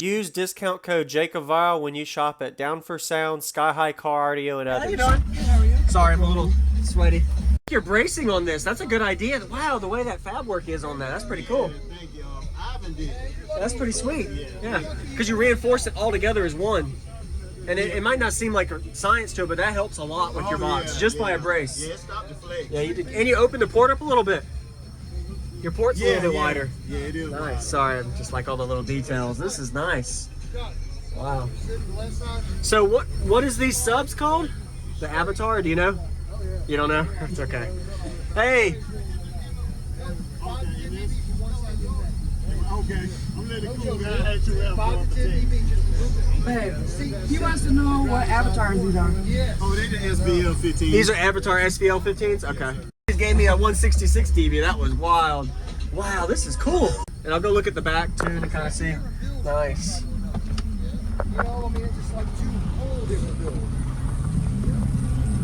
Use discount code JACOBVILE when you shop at Down for Sound, Sky High Car Audio, and others. How you doing? Sorry, I'm a little sweaty. You're bracing on this. That's a good idea. Wow, the way that fab work is on that. That's pretty cool. That's pretty sweet. Yeah, because you reinforce it all together as one. And it might not seem like science to it, but that helps a lot with your box, just by a brace. Yeah, it stopped the flakes. Yeah, you did. And you opened the port up a little bit. Your port's a little bit wider. Yeah, it is. Nice. Sorry, I'm just like all the little details. This is nice. Wow. So what is these subs called? The Avatar? Do you know? You don't know? It's okay. Hey. Okay, I'm letting it cool down. I actually have 5 to 10 dB. Babe, see, he wants to know what avatars these are. Oh, they the SBL 15. These are Avatar SVL 15s? Okay. He gave me a 166 dB. That was wild. Wow, this is cool. And I'll go look at the back too to kind of see. Nice.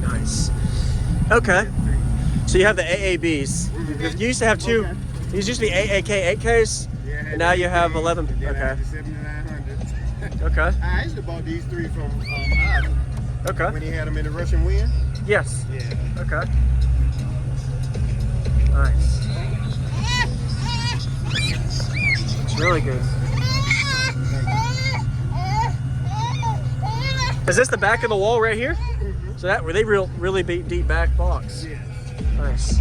Nice. Okay. So you have the AABs. You used to have two. These used to be AAK 8Ks. And now you have 11. Okay. Okay. I actually bought these 3 from Ivan. Okay. When he had them in the Russian wind. Yes. Yeah. Okay. Nice. It's really good. Is this the back of the wall right here? Mm-hmm. So that they really deep back box. Yeah. Nice.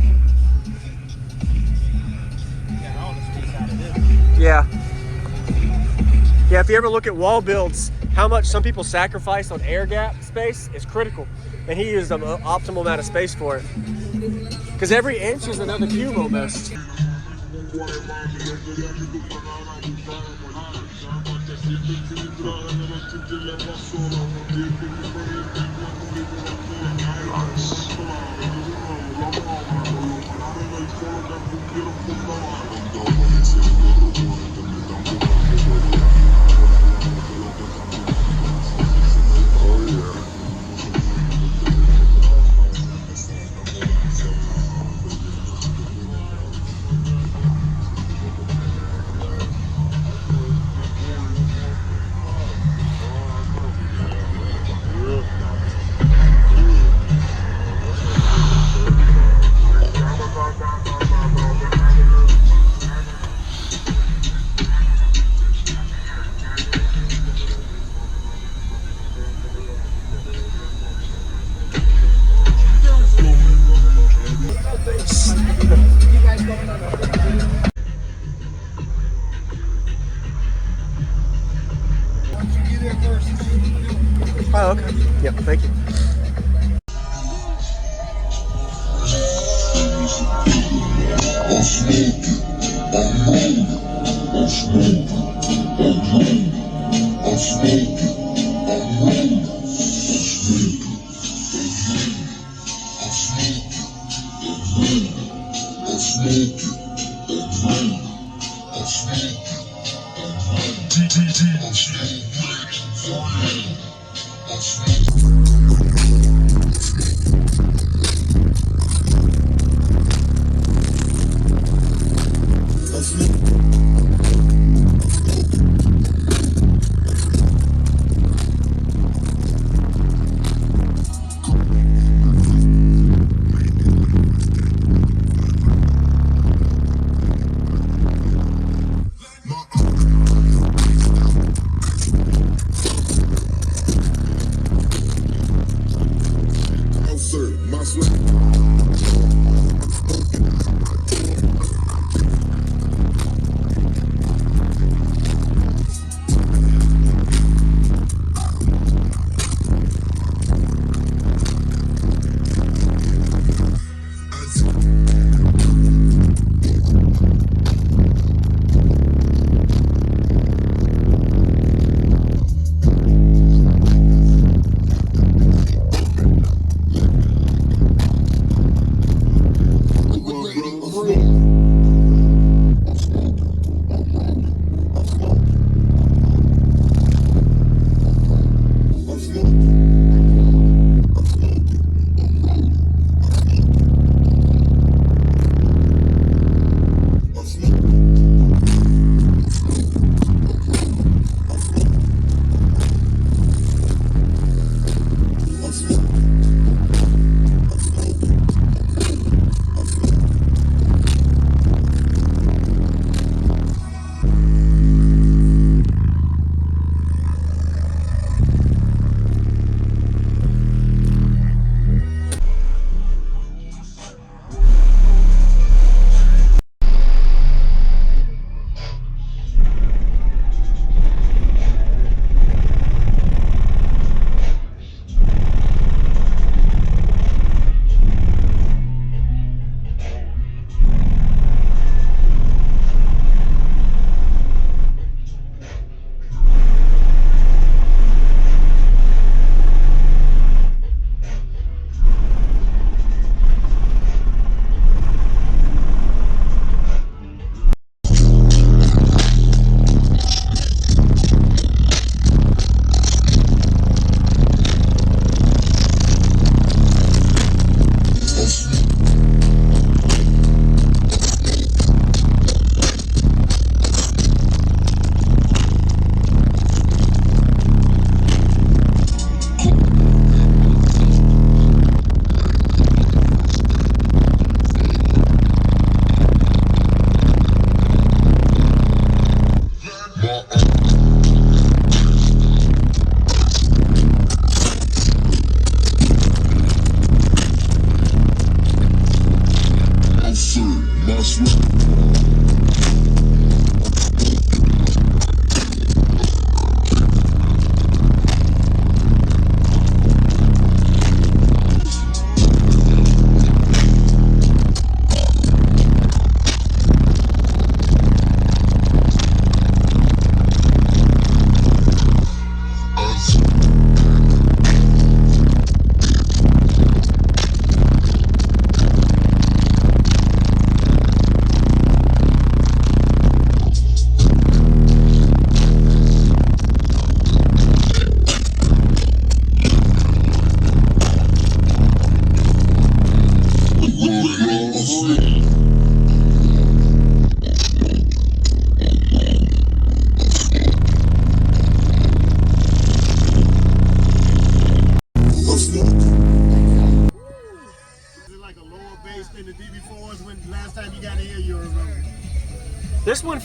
Got all the space out of this. Yeah. Yeah, if you ever look at wall builds, how much some people sacrifice on air gap space is critical. And he used an optimal amount of space for it. Because every inch is another cube almost. Oh, okay. Yep, thank you.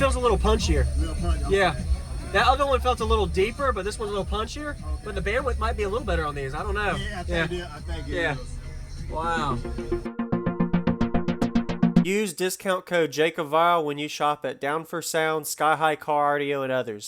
feels a little punchier. Real punch. Yeah. That other one felt a little deeper, but this one's a little punchier. But the bandwidth might be a little better on these. I don't know. Yeah, I think it Yeah. is. Wow. Use discount code JACOBVILE when you shop at Down for Sound, Sky High Car Audio, and others.